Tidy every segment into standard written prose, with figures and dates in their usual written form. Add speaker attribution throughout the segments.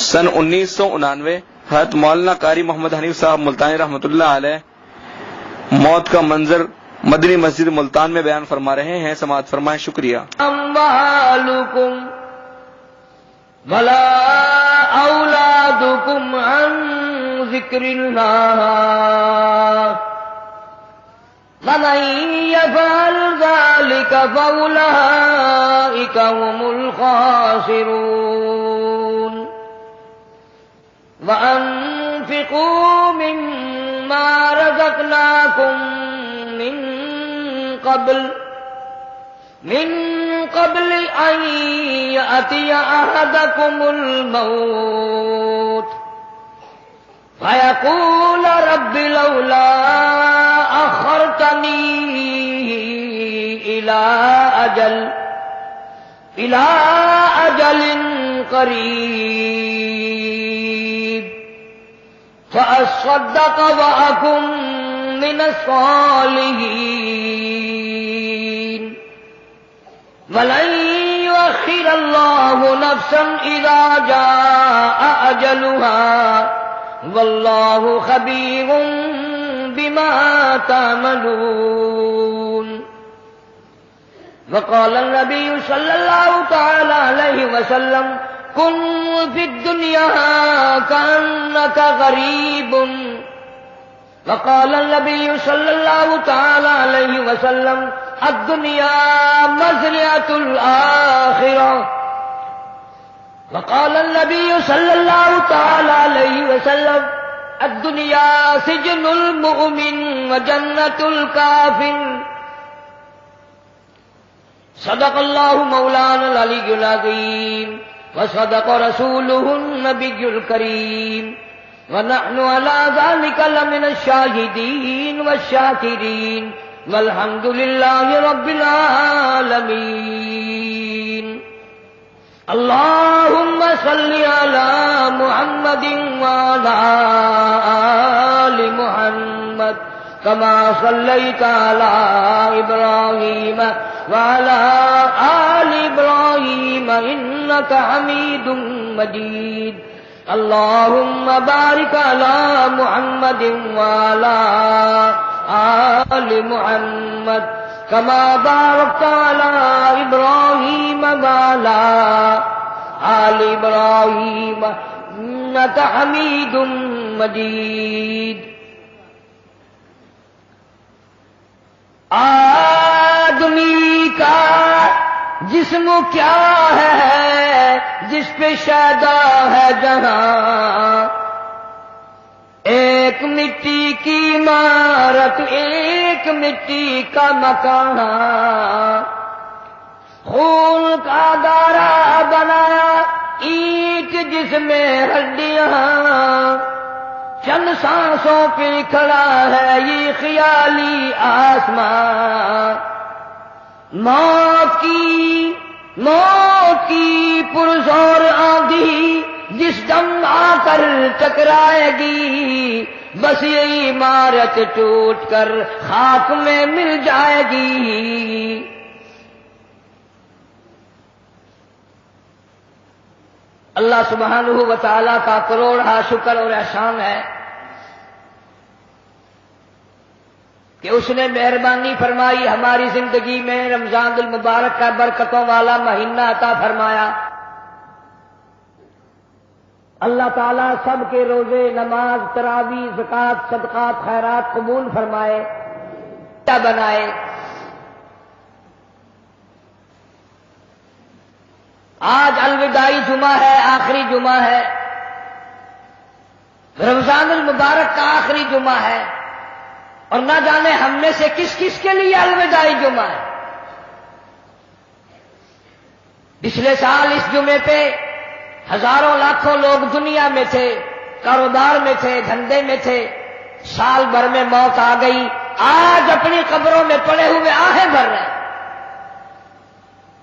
Speaker 1: سن 1999 حضرت مولانا قاری محمد حنیف صاحب ملتانی رحمۃ اللہ علیہ موت کا منظر مدنی مسجد ملتان میں بیان فرما رہے ہیں، سماعت فرمائیں۔ شکریہ۔
Speaker 2: اموالکم ولا اولادکم عن ذکر اللہ ومن يفعل ذلك فأولئك هم الخاسرون وأنفقوا مما رزقناكم من قبل أن يأتي أحدكم الموت فيقول رب لولا أخرتني إلى أجل قريب فأصدق وأكن من الصالحين ولن يؤخر الله نفسا إذا جاء أجلها والله خبير بما تعملون وقال النبي صلى الله تعالى عليه وسلم كن في الدنيا كأنك غريب وقال النبي صلى الله تعالى عليه وسلم الدنيا مزرعة الآخرة وقال النبي صلى الله تعالى عليه وسلم الدنيا سجن المؤمن وجنة الكافر صدق الله مولانا العلي العظيم وصدق رسوله النبي الكريم ونحن على ذلك لمن الشاهدين والشاكرين والحمد لله رب العالمين اللهم صل على محمد وعلى آل محمد كما صليت على إبراهيم وعلى آل إبراهيم إنك حميد مجيد اللهم بارك على محمد وعلى آل محمد كما باركت على إبراهيم وعلى آل إبراهيم إنك حميد مجيد آدمی کا جسم کیا ہے جس پہ شیدا ہے جہاں ایک مٹی کی عمارت ایک مٹی کا مکان خون کا دارا بنایا اینٹ جس میں ہڈیاں چند سانسوں پہ کھڑا ہے یہ خیالی آسمان موت کی پرزور آندھی جس دم آ کر ٹکرائے گی بس یہی عمارت ٹوٹ کر خاک میں مل جائے گی اللہ سبحانہ و تعالیٰ کا کروڑا شکر اور احسان ہے کہ اس نے مہربانی فرمائی ہماری زندگی میں رمضان المبارک کا برکتوں والا مہینہ عطا فرمایا۔ اللہ تعالیٰ سب کے روزے نماز تراویح زکوٰۃ صدقات خیرات قبول فرمائے بنائے۔ آج الوداعی جمعہ ہے، آخری جمعہ ہے، رمضان المبارک کا آخری جمعہ ہے، اور نہ جانے ہم میں سے کس کس کے لیے الوداعی جمعہ ہے۔ پچھلے سال اس جمعے پہ ہزاروں لاکھوں لوگ دنیا میں تھے، کاروبار میں تھے، دھندے میں تھے، سال بھر میں موت آ گئی، آج اپنی قبروں میں پڑے ہوئے آہیں بھر رہے ہیں،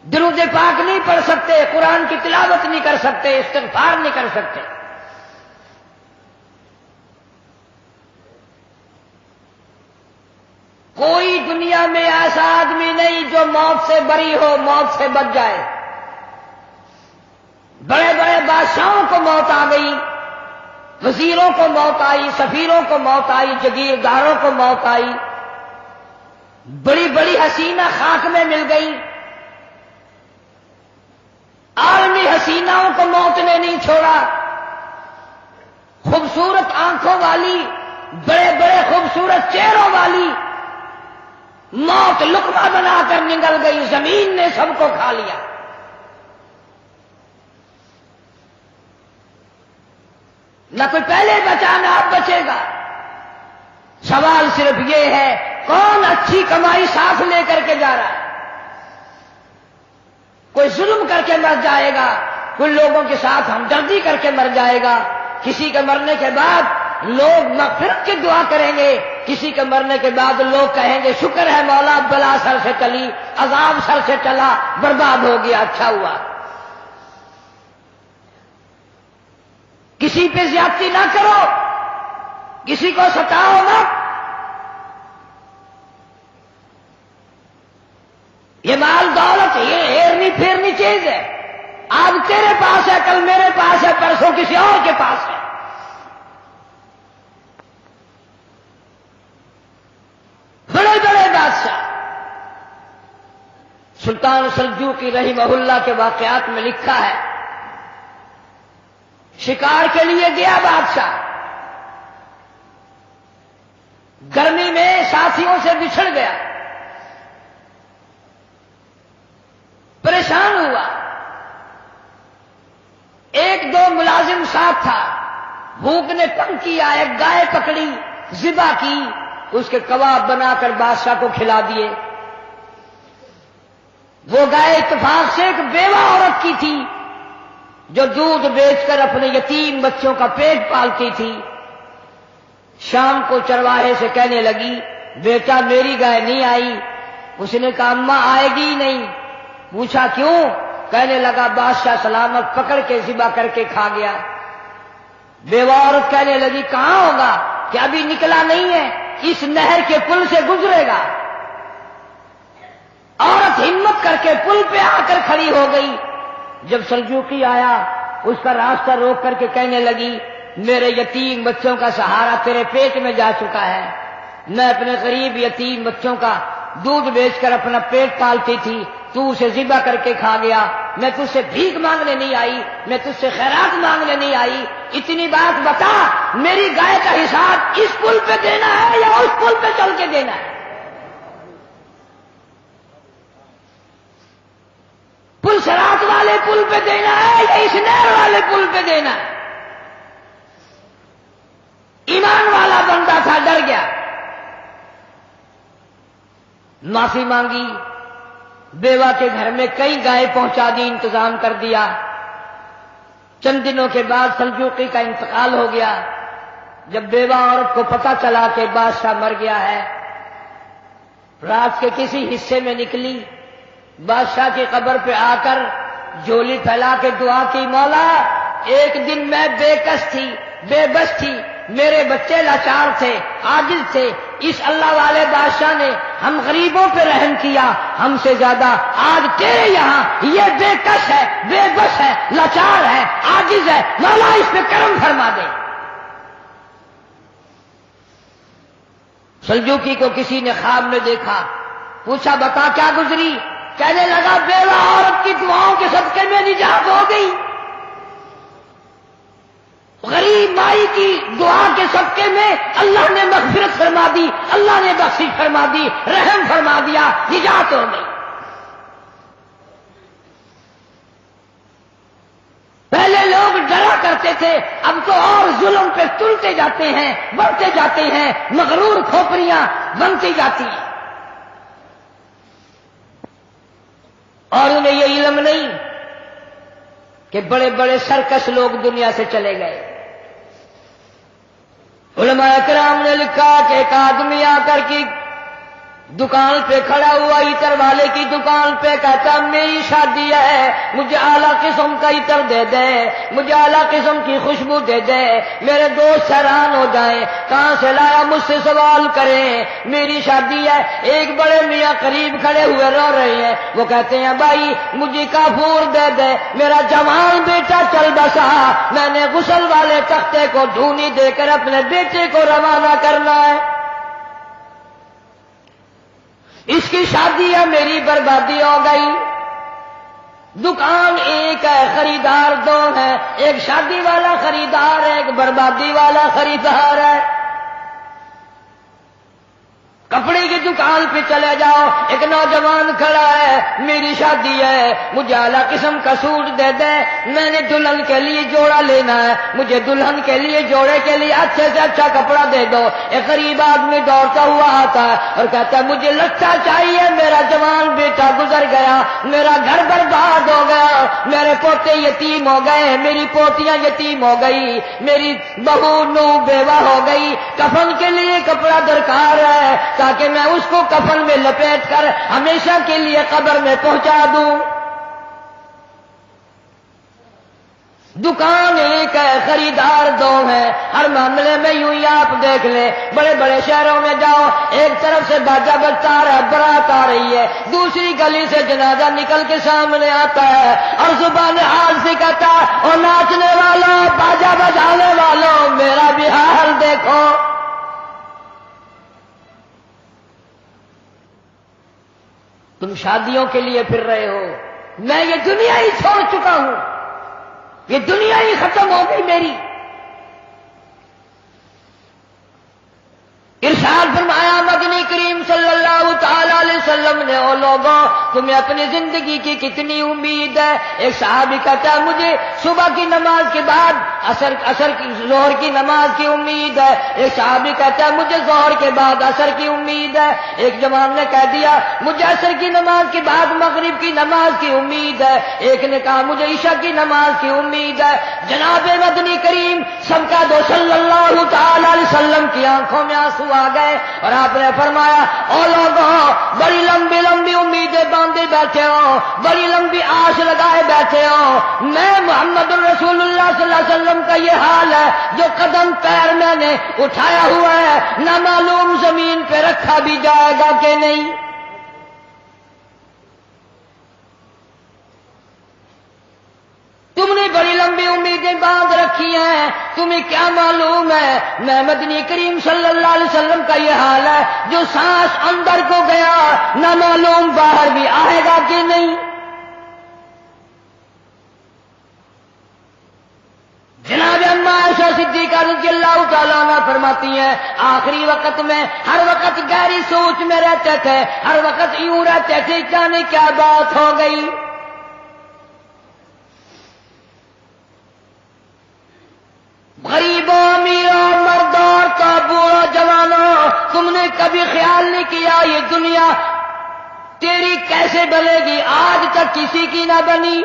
Speaker 2: درود پاک نہیں پڑھ سکتے، قرآن کی تلاوت نہیں کر سکتے، استغفار نہیں کر سکتے۔ کوئی دنیا میں ایسا آدمی نہیں جو موت سے بری ہو، موت سے بچ جائے۔ بڑے بڑے بادشاہوں کو موت آ گئی، وزیروں کو موت آئی، سفیروں کو موت آئی، جگیرداروں کو موت آئی، بڑی بڑی حسینہ خاک میں مل گئی، عالمی حسیناؤں کو موت نے نہیں چھوڑا، خوبصورت آنکھوں والی، بڑے بڑے خوبصورت چہروں والی موت لقمہ بنا کر نگل گئی، زمین نے سب کو کھا لیا۔ نہ کوئی پہلے بچا نہ اب بچے گا۔ سوال صرف یہ ہے کون اچھی کمائی ساتھ لے کر کے جا رہا ہے؟ کوئی ظلم کر کے مر جائے گا، کوئی لوگوں کے ساتھ ہمدردی کر کے مر جائے گا، کسی کے مرنے کے بعد لوگ مغفرت کی دعا کریں گے، کسی کے مرنے کے بعد لوگ کہیں گے شکر ہے مولا بلا سر سے ٹلی، عذاب سر سے ٹلا، برباد ہو گیا، اچھا ہوا۔ کسی پہ زیادتی نہ کرو، کسی کو ستاؤ مت۔ یہ مال دولت یہ ہیرنی پھیرنی چیز ہے، آج تیرے پاس ہے، کل میرے پاس ہے، پرسوں کسی اور کے پاس ہے۔ بڑے بڑے بادشاہ سلطان سلجوقی رحمہ اللہ کے واقعات میں لکھا ہے، شکار کے لیے گیا بادشاہ، گرمی میں ساتھیوں سے بچھڑ گیا، پریشان ہوا، ایک دو ملازم ساتھ تھا، بھوک نے تنگ کیا، ایک گائے پکڑی، ذبح کی، اس کے کباب بنا کر بادشاہ کو کھلا دیے۔ وہ گائے اتفاق سے ایک بیوہ عورت کی تھی جو دودھ بیچ کر اپنے یتیم بچوں کا پیٹ پالتی تھی۔ شام کو چرواہے سے کہنے لگی بیٹا میری گائے نہیں آئی۔ اس نے کہا اماں آئے گی ہی نہیں۔ پوچھا کیوں؟ کہنے لگا بادشاہ سلامت پکڑ کے ذبح کر کے کھا گیا۔ بیوہ عورت کہنے لگی کہاں ہوگا کہ ابھی نکلا نہیں ہے، اس نہر کے پل سے گزرے گا۔ عورت ہمت کر کے پل پہ آ کر کھڑی ہو گئی۔ جب سلجوقی آیا اس کا راستہ روک کر کے کہنے لگی میرے یتیم بچوں کا سہارا تیرے پیٹ میں جا چکا ہے، میں اپنے غریب یتیم بچوں کا دودھ بیچ کر اپنا پیٹ پالتی تھی، تو اسے ذبح کر کے کھا گیا، میں تجھ سے بھیک مانگنے نہیں آئی، میں تجھ سے خیرات مانگنے نہیں آئی، اتنی بات بتا میری گائے کا حساب اس پل پہ دینا ہے یا اس پل پہ چل کے دینا ہے؟ پل صراط والے پل پہ دینا ہے یا اس نہر والے پل پہ دینا ہے؟ ایمان والا بندہ تھا، ڈر گیا، معافی مانگی، بیوہ کے گھر میں کئی گائے پہنچا دی، انتظام کر دیا۔ چند دنوں کے بعد سلجوقی کا انتقال ہو گیا۔ جب بیوہ عورت کو پتہ چلا کہ بادشاہ مر گیا ہے، رات کے کسی حصے میں نکلی، بادشاہ کی قبر پہ آ کر جھولی پھیلا کے دعا کی مولا ایک دن میں بے کس تھی، بے بس تھی، میرے بچے لاچار تھے، عاجز تھے، اس اللہ والے بادشاہ نے ہم غریبوں پہ رحم کیا، ہم سے زیادہ آج تیرے یہاں یہ بے کس ہے، بے بس ہے، لاچار ہے، عاجز ہے، مولا اس پہ کرم فرما دے۔ سلجوقی کو کسی نے خواب میں دیکھا، پوچھا بتا کیا گزری؟ کہنے لگا بیوہ عورت کی دعاؤں کے صدقے میں نجات ہو گئی، غریب مائی کی دعا کے صدقے میں اللہ نے مغفرت فرما دی، اللہ نے بخشش فرما دی، رحم فرما دیا، نجات ہو گئی۔ پہلے لوگ ڈرا کرتے تھے، اب تو اور ظلم پہ تلتے جاتے ہیں، بڑھتے جاتے ہیں، مغرور کھوپڑیاں بنتی جاتی ہیں، اور انہیں یہ علم نہیں کہ بڑے بڑے سرکش لوگ دنیا سے چلے گئے۔ علماء کرام نے لکھا کہ ایک آدمی آ کر کی دکان پہ کھڑا ہوا، عطر والے کی دکان پہ، کہتا میری شادی ہے، مجھے اعلیٰ قسم کا عطر دے دے، مجھے اعلیٰ قسم کی خوشبو دے دے، میرے دوست حیران ہو جائیں کہاں سے لایا، مجھ سے سوال کریں، میری شادی ہے۔ ایک بڑے میاں قریب کھڑے ہوئے رو رہے ہیں، وہ کہتے ہیں بھائی مجھے کافور دے دے، میرا جوان بیٹا چل بسا، میں نے غسل والے تختے کو دھونی دے کر اپنے بیٹے کو روانہ کرنا ہے. اس کی شادی ہے، میری بربادی ہو گئی. دکان ایک ہے، خریدار دو ہیں، ایک شادی والا خریدار ہے، ایک بربادی والا خریدار ہے. کپڑے کی دکان پہ چلے جاؤ، ایک نوجوان کھڑا ہے، میری شادی ہے، مجھے اعلیٰ قسم کا سوٹ دے دے، میں نے دلہن کے لیے جوڑا لینا ہے، مجھے دلہن کے لیے جوڑے کے لیے اچھے سے اچھا کپڑا دے دو. ایک غریب آدمی دوڑتا ہوا آتا ہے اور کہتا ہے مجھے لچھا چاہیے، میرا جوان بیٹا گزر گیا، میرا گھر برباد ہو گیا، میرے پوتے یتیم ہو گئے، میری پوتیاں یتیم ہو گئی، میری بہو نو بیوہ ہو گئی، کفن کے لیے کپڑا درکار ہے تاکہ میں اس کو کفن میں لپیٹ کر ہمیشہ کے لیے قبر میں پہنچا دوں. دکان ایک ہے، خریدار دو ہیں. ہر معاملے میں یوں ہی آپ دیکھ لیں، بڑے بڑے شہروں میں جاؤ، ایک طرف سے باجا بجتا آ رہا ہے، بارات آ رہی ہے، دوسری گلی سے جنازہ نکل کے سامنے آتا ہے اور زبان حال سے کہتا ہے اور ناچنے والوں، باجا بجانے والوں، میرا بھی حال دیکھو. تم شادیوں کے لیے پھر رہے ہو، میں یہ دنیا ہی چھوڑ چکا ہوں، یہ دنیا ہی ختم ہو گئی میری. ارشاد فرمایا مدنی کریم صلی اللہ تعالی علیہ وسلم نے، او لوگوں تمہیں اپنی زندگی کی کتنی امید ہے؟ ایک صحابی کہتا ہے مجھے صبح کی نماز کے بعد ظہر کی نماز کی امید ہے. ایک صحابی کہتا ہے مجھے ظہر کے بعد عصر کی امید ہے. ایک جوان نے کہہ دیا مجھے عصر کی نماز کے بعد مغرب کی نماز کی امید ہے. ایک نے کہا مجھے عشاء کی نماز کی امید ہے. جناب مدنی کریم سب کا دو صلی اللہ تعالی علیہ وسلم کی آنکھوں میں آنسو آ گئے اور آپ نے فرمایا او لوگوں بڑی لمبی لمبی امیدیں باندھے بیٹھے ہو، بڑی لمبی آس لگائے بیٹھے ہو، میں محمد رسول اللہ صلی اللہ علیہ وسلم کا یہ حال ہے، جو قدم پیر میں نے اٹھایا ہوا ہے نہ معلوم زمین پہ رکھا بھی جائے گا کہ نہیں. تم نے بڑی لمبی امیدیں باندھ رکھی ہیں، تمہیں کیا معلوم ہے میں مدنی کریم صلی اللہ علیہ وسلم کا یہ حال ہے، جو سانس اندر کو گیا نہ معلوم باہر بھی آئے گا کہ نہیں. جناب اما عائشہ صدیقہ رضی اللہ تعالیٰ عنہ فرماتی ہیں آخری وقت میں ہر وقت گہری سوچ میں رہتے تھے، ہر وقت یوں رہتے تھے جانے کیا بات ہو گئی. غریبوں امیروں مردوں عورتوں بوڑھوں جوانوں، تم نے کبھی خیال نہیں کیا یہ دنیا تیری کیسے بنے گی؟ آج تک کسی کی نہ بنی.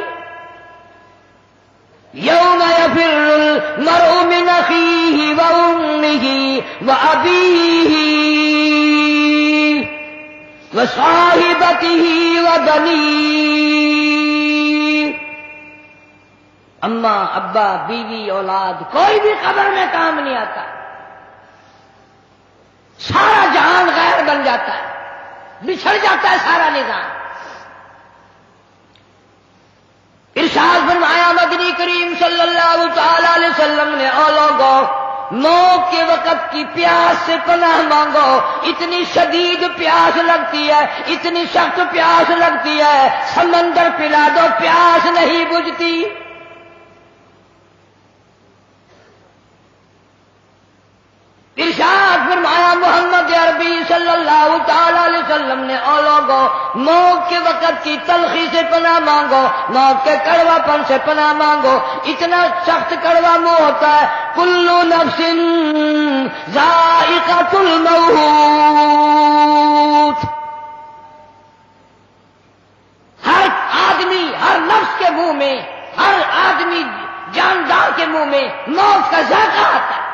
Speaker 2: یوم یفر المرء من اخیہ وامہ وابیہ وصاحبتہ وبنیہ. اماں ابا بیوی اولاد کوئی بھی قبر میں کام نہیں آتا، سارا جہان غیر بن جاتا ہے، بچھڑ جاتا ہے سارا نظام. ارشاد فرمایا مدنی کریم صلی اللہ تعالی علیہ وسلم نے او لوگوں موت کے وقت کی پیاس سے پناہ مانگو. اتنی شدید پیاس لگتی ہے، اتنی سخت پیاس لگتی ہے، سمندر پلا دو پیاس نہیں بجھتی. ارشاد فرمایا محمد عربی صلی اللہ تعالی علیہ وسلم نے او لوگوں موت کے وقت کی تلخی سے پناہ مانگو، موت کے کڑوا پن سے پناہ مانگو. اتنا سخت کڑوا منہ ہوتا ہے. کل نفس ذائقۃ الموت، ہر آدمی ہر نفس کے منہ میں، ہر آدمی جاندار کے منہ میں موت کا ذائقہ آتا ہے.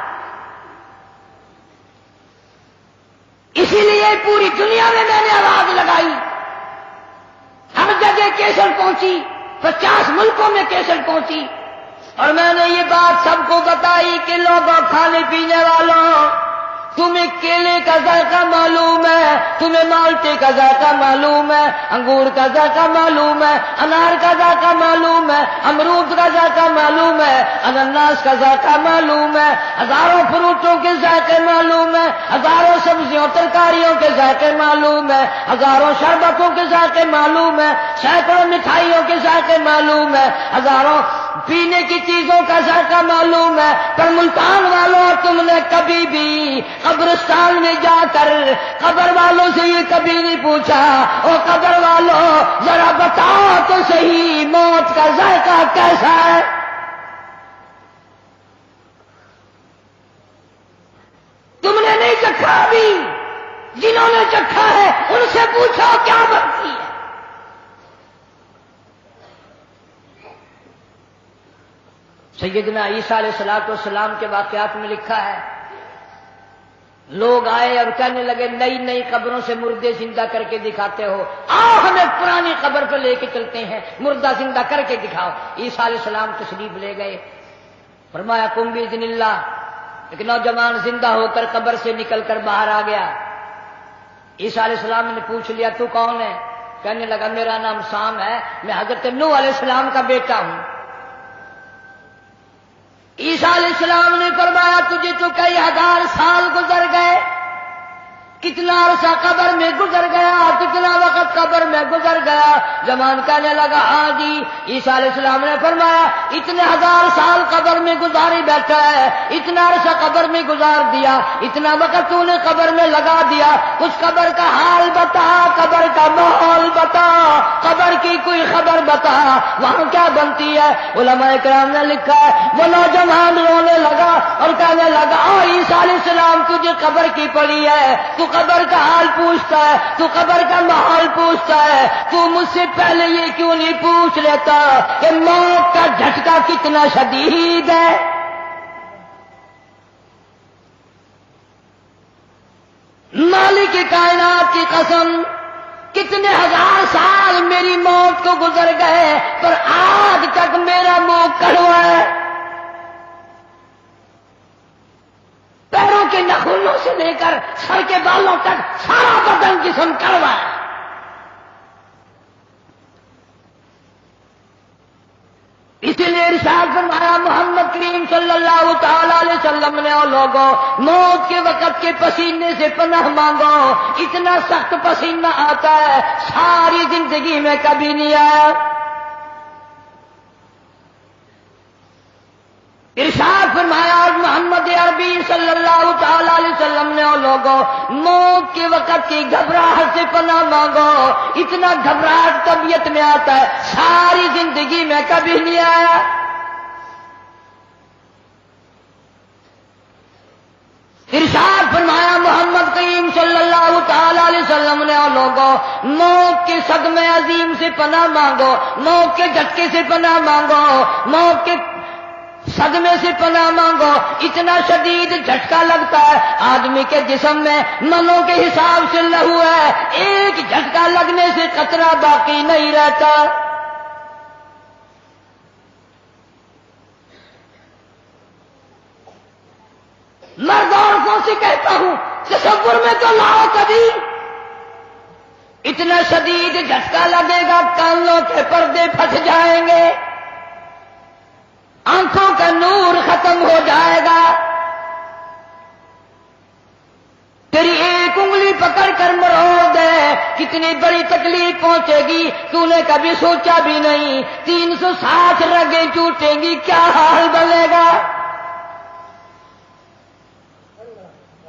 Speaker 2: اسی لیے پوری دنیا میں نے آواز لگائی، ہر جگہ کیسٹ پہنچی، 50 ملکوں میں کیسٹ پہنچی، اور میں نے یہ بات سب کو بتائی کہ لوگوں کھانے پینے والوں تمہیں کیلے کا ذائقہ معلوم ہے، تمہیں مالٹے کا ذائقہ معلوم ہے، انگور کا ذائقہ معلوم ہے، انار کا ذائقہ معلوم ہے، امرود کا ذائقہ معلوم ہے، انناس کا ذائقہ معلوم ہے، ہزاروں فروٹوں کے ذائقے معلوم ہے، ہزاروں سبزیوں ترکاریوں کے ذائقے معلوم ہے، ہزاروں شربتوں کے ذائقے معلوم ہے، سینکڑوں مٹھائیوں کے ذائقے معلوم ہے، ہزاروں پینے کی چیزوں کا ذائقہ معلوم ہے، پر ملتان والوں تم نے کبھی بھی قبرستان میں جا کر قبر والوں سے یہ کبھی نہیں پوچھا، او قبر والوں ذرا بتاؤ تو صحیح موت کا ذائقہ کیسا ہے؟ تم نے نہیں چکھا ابھی، جنہوں نے چکھا ہے ان سے پوچھو کیا بنتی ہے۔ سیدنا عیسیٰ علیہ السلام کے واقعات میں لکھا ہے، لوگ آئے اور کہنے لگے نئی نئی قبروں سے مردے زندہ کر کے دکھاتے ہو، آؤ ہمیں پرانی قبر پہ لے کے چلتے ہیں، مردہ زندہ کر کے دکھاؤ۔ عیسیٰ علیہ السلام تشریف لے گئے، فرمایا قم بإذن اللہ۔ ایک نوجوان زندہ ہو کر قبر سے نکل کر باہر آ گیا۔ عیسیٰ علیہ السلام نے پوچھ لیا تو کون ہے؟ کہنے لگا میرا نام سام ہے، میں حضرت نوح علیہ السلام کا بیٹا ہوں۔ عیسیٰ علیہ السلام نے فرمایا تجھے تو کئی ہزار سال گزر گئے، کتنا عرصہ قبر میں گزر گیا، کتنا وقت قبر میں گزر گیا؟ جوان کہنے لگا ہاں جی۔ عیسیٰ علیہ السلام نے فرمایا اتنے ہزار سال قبر میں گزاری بیٹھا ہے، اتنا عرصہ قبر میں گزار دیا، اتنا وقت تو نے قبر میں لگا دیا، کچھ قبر کا حال بتا، قبر کا ماحول بتا، قبر کی کوئی خبر بتا، وہاں کیا بنتی ہے؟ علماء کرام نے لکھا ہے وہ نوجوان رونے لگا اور کہنے لگا عیسیٰ علیہ السلام تجھے قبر کی پڑی ہے، تو قبر کا حال پوچھتا ہے، تو قبر کا ماحول پوچھتا ہے، تو مجھ سے پہلے یہ کیوں نہیں پوچھ لیتا کہ موت کا جھٹکا کتنا شدید ہے؟ مالک کائنات کی قسم کتنے ہزار سال میری موت کو گزر گئے پر آج تک میرا منہ کڑوا ہے، پیروں کے ناخنوں سے لے کر سر کے بالوں تک سارا بدن جسم کڑوا ہے۔ اسی لیے ارشاد فرمایا محمد کریم صلی اللہ تعالی علیہ وسلم نے اور لوگوں موت کے وقت کے پسینے سے پناہ مانگو، اتنا سخت پسینہ آتا ہے ساری زندگی میں کبھی نہیں آیا۔ ارشاد فرمایا محمد عربی صلی اللہ تعالی علیہ وسلم نے اور لوگوں موت کے وقت کی گھبراہٹ سے پناہ مانگو، اتنا گھبراہٹ طبیعت میں آتا ہے ساری زندگی میں کبھی نہیں آیا۔ ارشاد فرمایا محمد کریم صلی اللہ تعالی علیہ وسلم نے اور لوگوں موت کے صدمے عظیم سے پناہ مانگو، موت کے جھٹکے سے پناہ مانگو، موت کے صدمے سے پناہ مانگو، اتنا شدید جھٹکا لگتا ہے آدمی کے جسم میں منوں کے حساب سے لہو ہے، ایک جھٹکا لگنے سے قطرہ باقی نہیں رہتا۔ مرد عورتوں سے کہتا ہوں تصور میں تو لاؤ کبھی، اتنا شدید جھٹکا لگے گا کانوں کے پردے پھٹ جائیں گے، آنکھوں کا نور ختم ہو جائے گا، تیری ایک انگلی پکڑ کر مروڑ دے کتنی بڑی تکلیف پہنچے گی تو نے کبھی سوچا بھی نہیں، 360 رگیں ٹوٹیں گی کیا حال بنے گا۔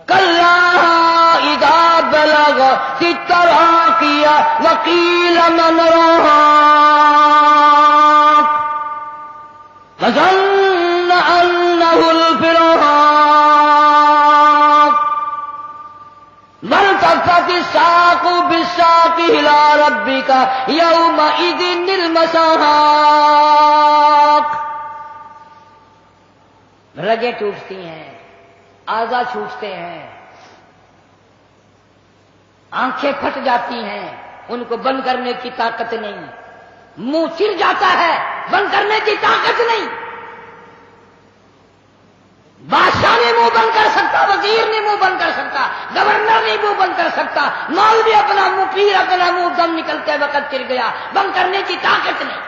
Speaker 2: کلا اذا بلغت التراقی وقیل من راق وظن انه الفراق والتفت الساق بالساق الى ربك يومئذ المساق۔ رگیں ٹوٹتی ہیں، اعضاء چھوٹتے ہیں، آنکھیں پھٹ جاتی ہیں، ان کو بند کرنے کی طاقت نہیں، منہ چر جاتا ہے بند کرنے کی طاقت نہیں، بادشاہ نے منہ بند کر سکتا، وزیر نہیں منہ بند کر سکتا، گورنر نہیں منہ بند کر سکتا، مولوی اپنا منہ، پیر اپنا منہ دم نکلتے وقت چل گیا، بند کرنے کی طاقت نہیں۔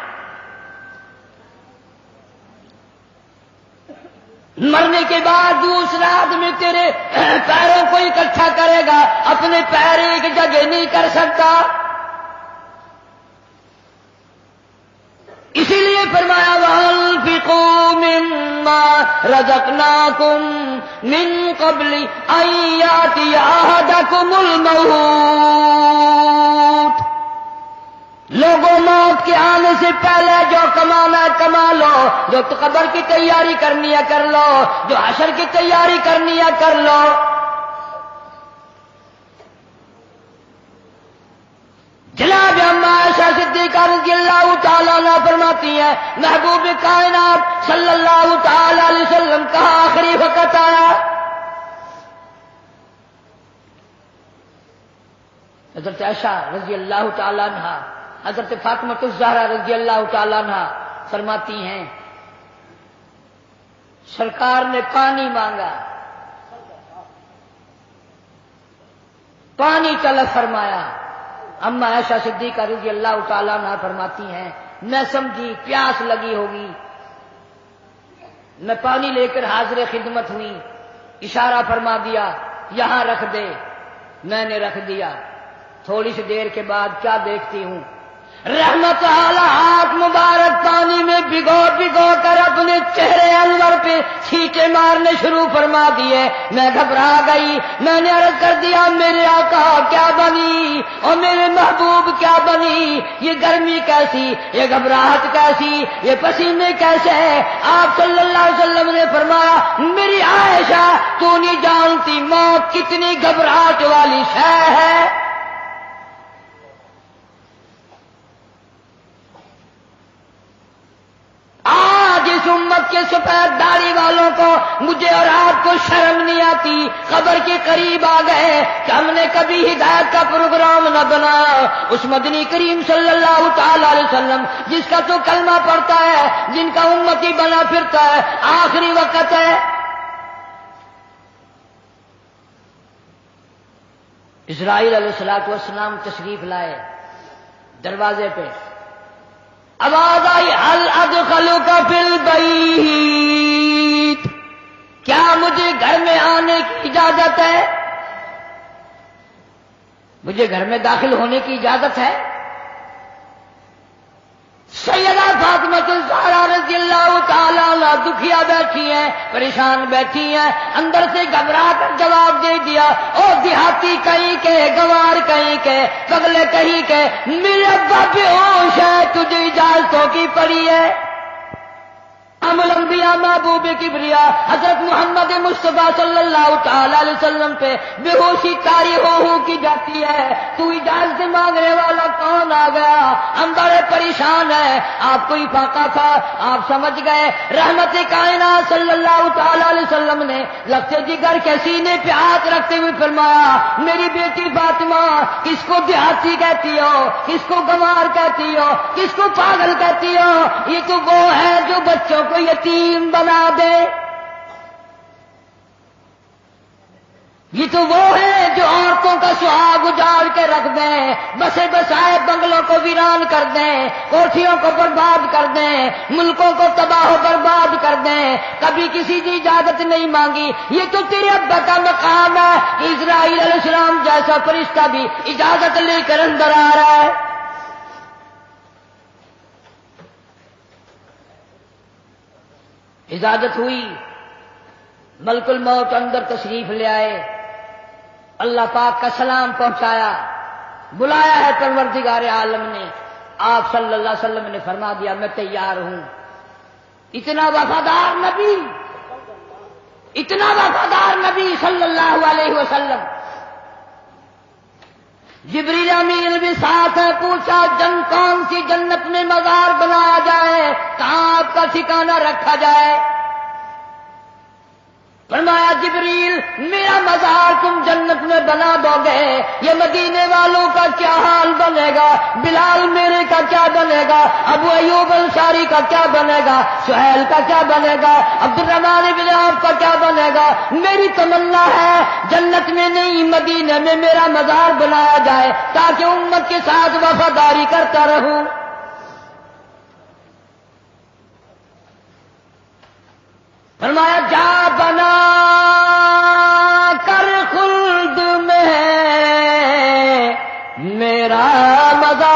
Speaker 2: مرنے کے بعد دوسرا آدمی تیرے پیروں کو اکٹھا کرے گا، اپنے پیر ایک جگہ نہیں کر سکتا۔ اسی لیے فرمایا وَأَنفِقُوا مِمَّا رَزَقْنَاكُم مِّن قَبْلِ أَن يَأْتِيَ أَحَدَكُمُ الْمَوْتُ، لوگوں موت کے آنے سے پہلے جو کمانا ہے کما لو، جو قبر کی تیاری کرنی ہے کر لو، جو حشر کی تیاری کرنی ہے کر لو۔ جناب اما عائشہ صدیقہ رضی اللہ تعالیٰ عنہ فرماتی ہیں محبوب کائنات صلی اللہ تعالی علیہ وسلم کا آخری وقت آیا، حضرت عائشہ رضی اللہ تعالیٰ عنہ، حضرت فاطمہ الزہرا رضی اللہ تعالیٰ عنہ فرماتی ہیں سرکار نے پانی مانگا، پانی طلب فرمایا۔ اما عائشہ صدیقہ رضی اللہ تعالیٰ عنہ فرماتی ہیں میں سمجھی پیاس لگی ہوگی، میں پانی لے کر حاضر خدمت ہوئی، اشارہ فرما دیا یہاں رکھ دے، میں نے رکھ دیا۔ تھوڑی سی دیر کے بعد کیا دیکھتی ہوں، رحمت اعلی ہاتھ مبارک پانی میں بھگو بھگو کر اپنے چہرے انور پہ چھینٹے مارنے شروع فرما دیے۔ میں گھبرا گئی، میں نے عرض کر دیا میرے آقا کیا بنی اور میرے محبوب کیا بنی، یہ گرمی کیسی، یہ گھبراہٹ کیسی، یہ پسینے کیسے؟ آپ صلی اللہ علیہ وسلم نے فرمایا میری عائشہ تو نہیں جانتی موت کتنی گھبراہٹ والی شے ہے۔ آج اس امت کے سفید داڑھی والوں کو، مجھے اور آپ کو شرم نہیں آتی، قبر کے قریب آ گئے کہ ہم نے کبھی ہدایت کا پروگرام نہ بنایا۔ اس مدنی کریم صلی اللہ تعالی علیہ وسلم جس کا تو کلمہ پڑھتا ہے، جن کا امتی بنا پھرتا ہے، آخری وقت ہے۔ اسرائیل علیہ الصلوۃ والسلام تشریف لائے، دروازے پہ آواز آئی هل ادخلک فی البیت، کیا مجھے گھر میں آنے کی اجازت ہے؟ مجھے گھر میں داخل ہونے کی اجازت ہے؟ سیدہ فاطمہ الزہرا رضی اللہ تعالی عنہ دکھیا بیٹھی ہیں، پریشان بیٹھی ہیں، اندر سے گھبرا کر جواب دے دیا او دیہاتی کہیں کے، گوار کہیں کے، پگلے کہیں کے، میرے ابا بے ہوش ہے، تجھے اجازتوں کی پڑی ہے۔ ام الانبیاء محبوب کبریا حضرت محمد مصطفیٰ صلی اللہ تعالی علیہ وسلم پہ بے ہوشی طاری ہو کی جاتی ہے، تو اجازت مانگنے والا کون آ گیا؟ ہم بڑے پریشان ہیں۔ آپ کو افاقہ تھا، آپ سمجھ گئے۔ رحمت کائنات صلی اللہ تعالی علیہ وسلم نے لفظ جگر کے سینے پہ ہاتھ رکھتے ہوئے فرمایا میری بیٹی فاطمہ، کس کو دیہاتی کہتی ہو، کس کو گنوار کہتی ہو، کس کو پاگل کہتی ہو؟ یہ تو وہ ہے جو بچوں کو یتیم بنا دے، یہ تو وہ ہے جو عورتوں کا سہاگ اجاڑ کے رکھ دیں، بسے بسائے بنگلوں کو ویران کر دیں، کوٹھیوں کو برباد کر دیں، ملکوں کو تباہ و برباد کر دیں، کبھی کسی کی اجازت نہیں مانگی۔ یہ تو تیرے ابا کا مقام ہے کہ اسرائیل علیہ السلام جیسا فرشتہ بھی اجازت لے کر اندر آ رہا ہے۔ اجازت ہوئی، ملک الموت اندر تشریف لے آئے، اللہ پاک کا سلام پہنچایا، بلایا ہے پروردگار عالم نے۔ آپ صلی اللہ علیہ وسلم نے فرما دیا میں تیار ہوں۔ اتنا وفادار نبی، اتنا وفادار نبی صلی اللہ علیہ وسلم۔ جبریل امین بھی ساتھ ہے، پوچھا کون سی جنت میں مزار بنایا جائے، کہاں آپ کا ٹھکانہ رکھا جائے؟ فرمایا جبریل میرا مزار تم جنت میں بنا دو گے، یہ مدینے والوں کا کیا حال بنے گا، بلال میرے کا کیا بنے گا، ابو ایوب انصاری کا کیا بنے گا، سہیل کا کیا بنے گا، عبد الرحمن بن عوف کا کیا بنے گا۔ میری تمنا ہے جنت میں نہیں مدینے میں میرا مزار بنایا جائے تاکہ امت کے ساتھ وفاداری کرتا رہوں۔ فرمایا جا بنا کر خلد میں میرا مزار،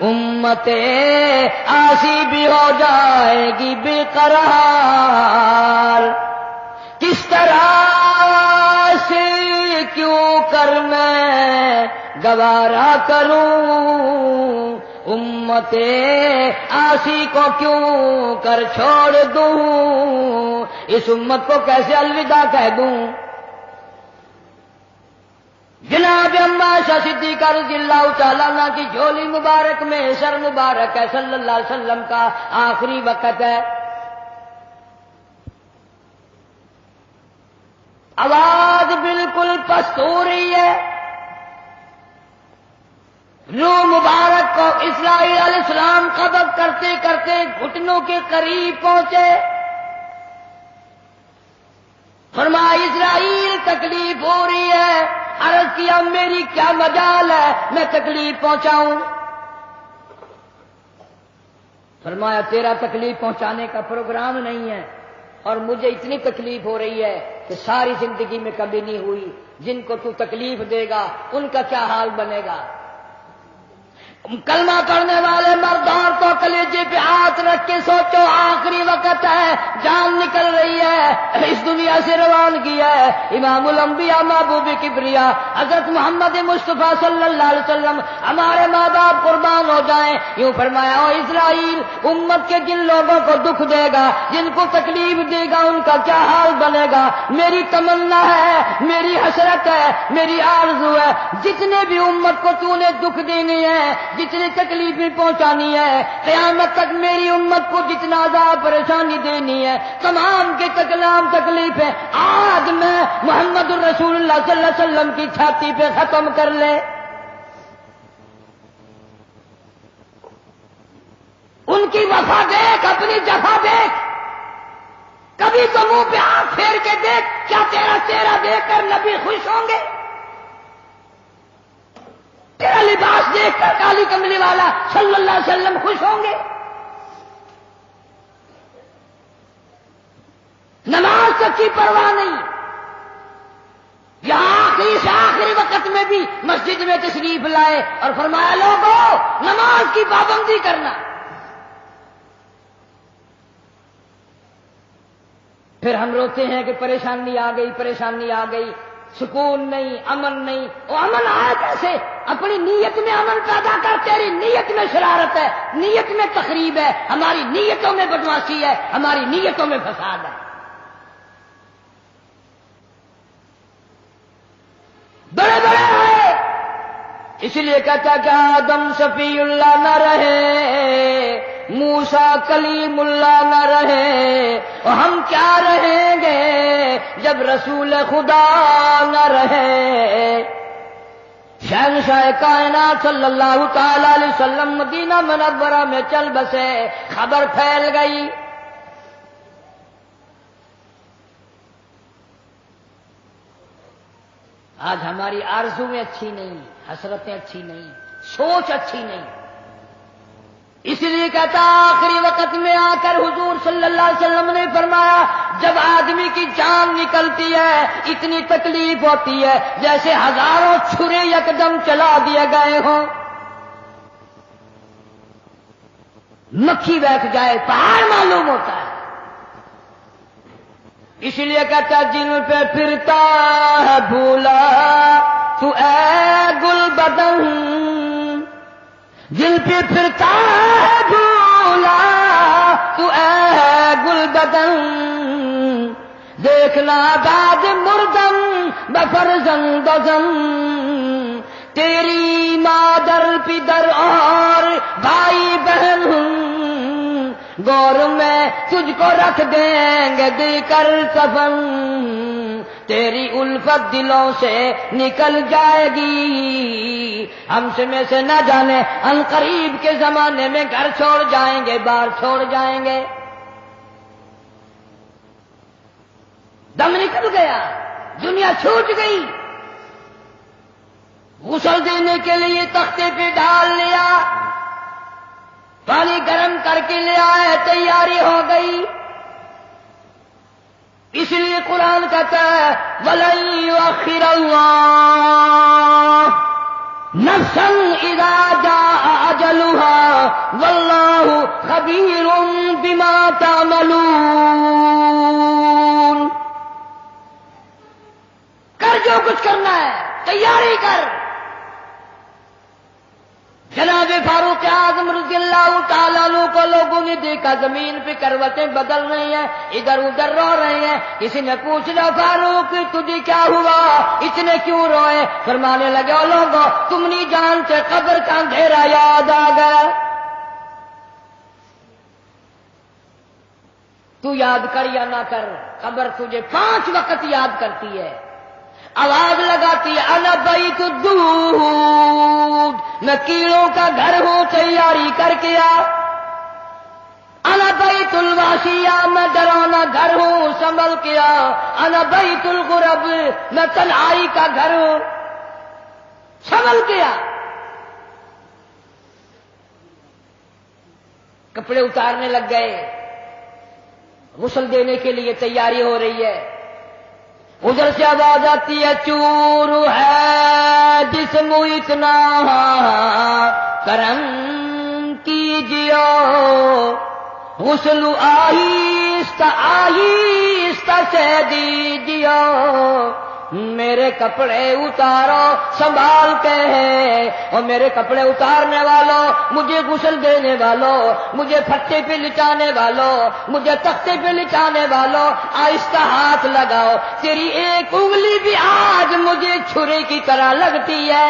Speaker 2: امت آسی بھی ہو جائے گی بے قرار۔ کس طرح سے کیوں کر میں گوارا کروں، امت آسی کو کیوں کر چھوڑ دوں، اس امت کو کیسے الوداع کہہ دوں۔ جناب عائشہ صدیقہ رضی اللہ تعالیٰ عنہ کی جھولی مبارک میں سر مبارک ہے، صلی اللہ علیہ وسلم کا آخری وقت ہے، آواز بالکل پست ہو رہی ہے، روح مبارک کو اسرائیل علیہ السلام قبض کرتے کرتے گھٹنوں کے قریب پہنچے۔ فرمایا اسرائیل تکلیف ہو رہی ہے، عرض کیا میری کیا مجال ہے میں تکلیف پہنچاؤں۔ فرمایا تیرا تکلیف پہنچانے کا پروگرام نہیں ہے، اور مجھے اتنی تکلیف ہو رہی ہے کہ ساری زندگی میں کبھی نہیں ہوئی، جن کو تو تکلیف دے گا ان کا کیا حال بنے گا۔ کلمہ پڑھنے والے مردار تو کلیجے پہ ہاتھ رکھ کے سوچو، آخری وقت ہے، جان نکل رہی ہے، اس دنیا سے روانگی ہے۔ امام الانبیاء محبوب کبریا حضرت محمد مصطفیٰ صلی اللہ علیہ وسلم ہمارے ماں باپ قربان ہو جائیں، یوں فرمایا او اسرائیل امت کے جن لوگوں کو دکھ دے گا، جن کو تکلیف دے گا، ان کا کیا حال بنے گا۔ میری تمنا ہے، میری حسرت ہے، میری آرزو ہے، جتنے بھی امت کو تو نے دکھ دینے ہیں، جتنی تکلیفیں پہنچانی ہے، قیامت تک میری امت کو جتنا عذاب پریشانی دینی ہے، تمام کے تکلام تکلیفیں آج میں محمد الرسول اللہ صلی اللہ علیہ وسلم کی چھاتی پہ ختم کر لے۔ ان کی وفا دیکھ، اپنی جفا دیکھ، کبھی تو منہ پہ ہاتھ پھیر کے دیکھ، کیا تیرا چہرہ دیکھ کر نبی خوش ہوں گے؟ تیرا لباس دیکھ کر کالی کملی والا صلی اللہ علیہ وسلم خوش ہوں گے؟ نماز تک کی پرواہ نہیں، یہاں آخری سے آخری وقت میں بھی مسجد میں تشریف لائے اور فرمایا لوگوں نماز کی پابندی کرنا۔ پھر ہم روتے ہیں کہ پریشانی آ گئی، پریشانی آ گئی، سکون نہیں، امن نہیں۔ وہ امن آیا کیسے؟ اپنی نیت میں امن پیدا کر، تیری نیت میں شرارت ہے، نیت میں تخریب ہے، ہماری نیتوں میں بدمعاشی ہے، ہماری نیتوں میں فساد ہے۔ بڑے بڑے ہیں، اس لیے کہتا کہ آدم صفی اللہ نہ رہے، موسیٰ کلیم اللہ نہ رہے، اور ہم کیا رہیں گے جب رسول خدا نہ رہے۔ شہنشاہ کائنات صلی اللہ تعالی علیہ وسلم مدینہ منورہ میں چل بسے، خبر پھیل گئی۔ آج ہماری آرزویں اچھی نہیں، حسرتیں اچھی نہیں، سوچ اچھی نہیں، اس لیے کہتا آخری وقت میں آ کر حضور صلی اللہ علیہ وسلم نے فرمایا جب آدمی کی جان نکلتی ہے اتنی تکلیف ہوتی ہے جیسے ہزاروں چھرے یکدم چلا دیے گئے ہوں، مکھی بیٹھ جائے پہاڑ معلوم ہوتا ہے۔ اس لیے کہتا جن پہ پھرتا ہے بھولا تو اے گل بدن، جن پہ پھرتا ہے بھولا تو اے گل بدن، دیکھنا بعد مردم بفرزند زن، تیری مادر پدر اور بھائی بہن ہوں، گور میں تجھ کو رکھ دیں گے دے کر کفن، تیری الفت دلوں سے نکل جائے گی، ہم سے میں سے نہ جانے ان قریب کے زمانے میں گھر چھوڑ جائیں گے، بار چھوڑ جائیں گے۔ دم نکل گیا، دنیا چھوٹ گئی، غسل دینے کے لیے تختے پہ ڈال لیا، پانی گرم کر کے لے آئے، تیاری ہو گئی۔ اس لیے قرآن کہتا ہے وَلَن يُؤَخِّرَ اللَّهُ نَفْسًا إِذَا جَاءَ أَجَلُهَا وَاللَّهُ خَبِيرٌ بِمَا تَعْمَلُونَ۔ کر جو کچھ کرنا ہے، تیاری کر۔ جناب فاروق اعظم رضی اللہ تعالیٰ عنہ کو لوگوں نے دیکھا زمین پہ کروٹیں بدل رہی ہیں، ادھر ادھر رو رہے ہیں۔ کسی نے پوچھ لیا فاروق تجھے کیا ہوا، اتنے کیوں روئے؟ فرمانے لگے او لوگوں تم نہیں جانتے قبر کا اندھیرا یاد آ گیا۔ تو یاد کر یا نہ کر، قبر تجھے 5 وقت یاد کرتی ہے، آواز لگاتی ہے انا بیت الدود، میں کیڑوں کا گھر ہوں تیاری کر کے آ۔ انا بیت الواشیہ، میں ڈرانا گھر ہوں سنبھل کے آ۔ انا بیت الغرب، میں تنہائی کا گھر ہوں سنبھل کے آ۔ کپڑے اتارنے لگ گئے، غسل دینے کے لیے تیاری ہو رہی ہے۔ ادھر سے آواز آتی ہے چور ہے جسم اتنا کرم کیجیو، غسل آہستہ آہستہ سے دیجیو، میرے کپڑے اتارو سنبھال کے ہیں، اور میرے کپڑے اتارنے والوں، مجھے غسل دینے والوں، مجھے پھٹے پہ لٹانے والوں، مجھے تختے پہ لٹانے والوں، آہستہ ہاتھ لگاؤ، تیری ایک انگلی بھی آج مجھے چھری کی طرح لگتی ہے۔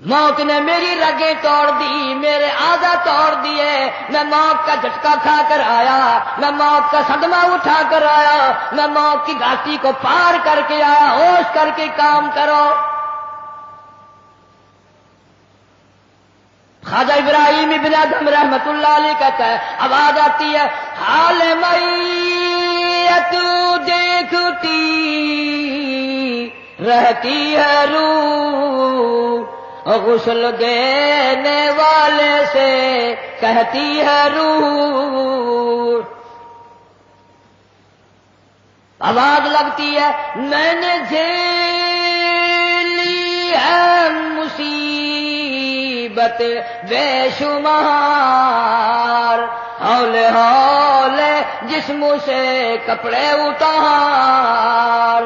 Speaker 2: موت نے میری رگیں توڑ دی، میرے اعضا توڑ دیے، میں موت کا جھٹکا کھا کر آیا، میں موت کا صدمہ اٹھا کر آیا، میں موت کی گھاٹی کو پار کر کے آیا، ہوش کر کے کام کرو۔ خواجہ ابراہیم ابن ادہم رحمت اللہ علیہ کہتا ہے آواز آتی ہے حال میت دیکھتی رہتی ہے روح، غسل دینے والے سے کہتی ہے روح۔ آواز لگتی ہے میں نے جھیلی ہے مصیبت بے شمار، ہولے ہولے جسم سے کپڑے اتار،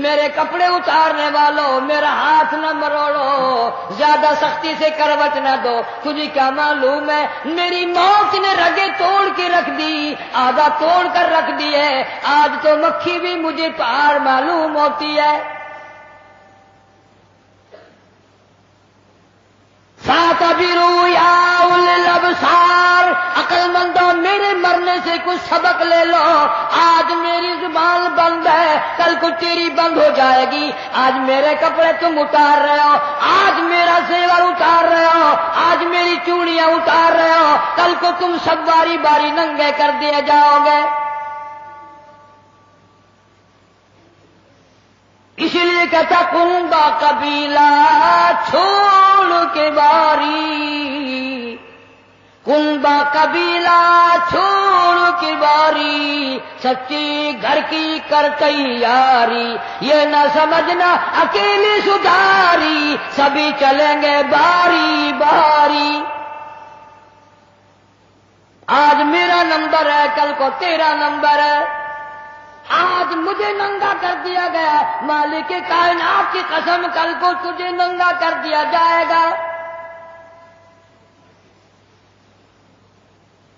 Speaker 2: میرے کپڑے اتارنے والوں میرا ہاتھ نہ مروڑو، زیادہ سختی سے کروٹ نہ دو، تجھے کیا معلوم ہے میری موت نے رگیں توڑ کے رکھ دی، آدھا توڑ کر رکھ دی ہے، آج تو مکھی بھی مجھے پار معلوم ہوتی ہے۔ فَاعْتَبِرُوا يَا أُولِي الْأَبْصَارِ، عقل مندوں میرے مرنے سے کچھ سبق لے لو، آج میری زبان بند ہے کل کو تیری بند ہو جائے گی، آج میرے کپڑے تم اتار رہے ہو، آج میرا زیور اتار رہے ہو، آج میری چوڑیاں اتار رہے ہو، کل کو تم سب باری باری ننگے کر دیے جاؤ گے۔ اسی لیے کہتا کنبا قبیلہ چھوڑ کے باری، کنبا قبیلہ چھوڑ کے باری، سچی گھر کی کر تیاری، یہ نہ سمجھنا اکیلی سدھاری، سبھی چلیں گے باری باری۔ آج میرا نمبر ہے کل کو تیرا نمبر ہے، آج مجھے ننگا کر دیا گیا، مالک کائنات کی قسم کل کو تجھے ننگا کر دیا جائے گا۔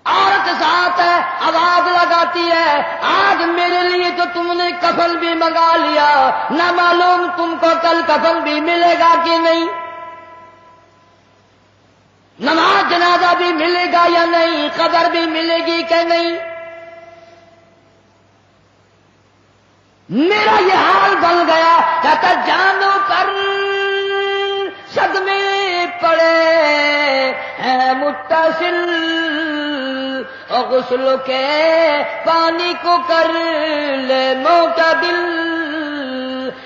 Speaker 2: عورت ساتھ ہے آواز لگاتی ہے آج میرے لیے تو تم نے کفن بھی منگا لیا، نہ معلوم تم کو کل کفن بھی ملے گا کہ نہیں۔ جنازہ بھی ملے گا یا نہیں، قبر بھی ملے گی کہ نہیں. میرا یہ حال بن گیا. کہتا جانوں پر صدمے پڑے ہیں متصل، اور غسل کے پانی کو کر لے معتدل.